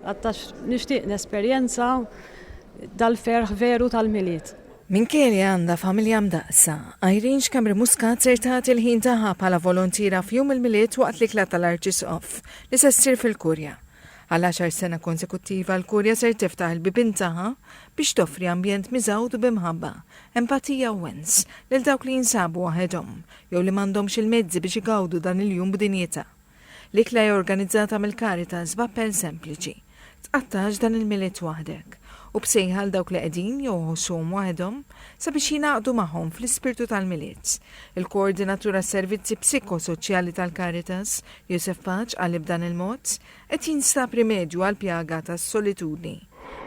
Għattax nixtieq nesperjenza dal-ferħ veru tal-miliet. Minkejja li għandha familja mdaqsa, Irene Xkambri Muscat ser tagħti il-ħin tagħha bħala volontira f'jum il-miliet waqt l-ikla tal-Arċisqof li se ssir fil-Kurja. Għal 10 sena konsekuttiva l-Kurja ser tiftaħ il-bibin tagħha biex toffri ambjent miżawd u bimħabba, empatija u wens lil dawk li jinsabu waħedhom jew li m'għandhomx il-mezzi biex igawdu dan il-jum b'dinjità. L-ikla hija organizzata mill-Caritas b'appell sempliċi. Tqattax dan il-miliet waħdek u bsejħal dawk li qegħdin jew ħossuhom waħedhom sabiex jingħaqdu magħhom fl-ispirtu tal-miliet. Il-Koordinatura Servizzi Psikosoċjali tal-Caritas, Josef Paċ, qal b'dan il-mod qed jinstab rimedju għall pjaga tas-solitudni.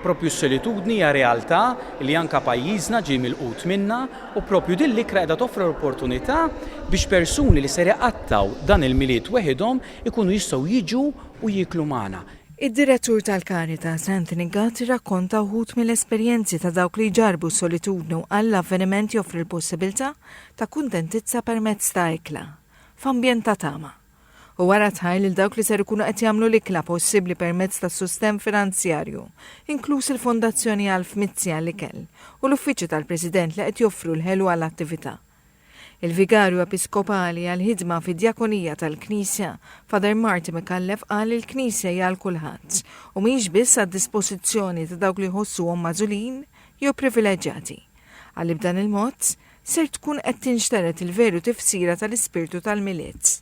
Propju s-solitudni hija realtà li anke pajjiżna ġie milqut minnha u propju din l-ikra qiegħda toffri opportunità biex persuni li ser jaqattaw dan il-miliet weħidhom ikunu jistgħu jiġu u jiklu magħna. Id-direttur tal-Caritas, Anthony Gatt, rakkonta wħud mill-esperjenzi ta' dawk li ġarbu s-solitudnu għall-avveniment joffri l-possibilità ta' kuntentizza permezz ta' ikla, f'ambjent ta' tama. U wara tħajl il dawk li ser ikunu qed jagħmlu l-ikla possibbli permezz ta' sustem finanzjarju, inkluż il-Fondazzjoni Alf Mizzi għall-ikel u l-Uffiċċju tal-President li qed joffru l-ħelu għall-attività. Il-Vigarju Episkopali għal-ħidma fid-Djakonija tal-Knisja, Father Marty Mikallef, qal il-Knisja hija għal kulħadd u mhix biss għad-dispożizzjoni ta' dawk li jħossuhom magħżulin jew privileġġjati. Għalli b'dan il-mod ser tkun qed tinxteret il-veru tifsira tal-ispirtu tal-miliet.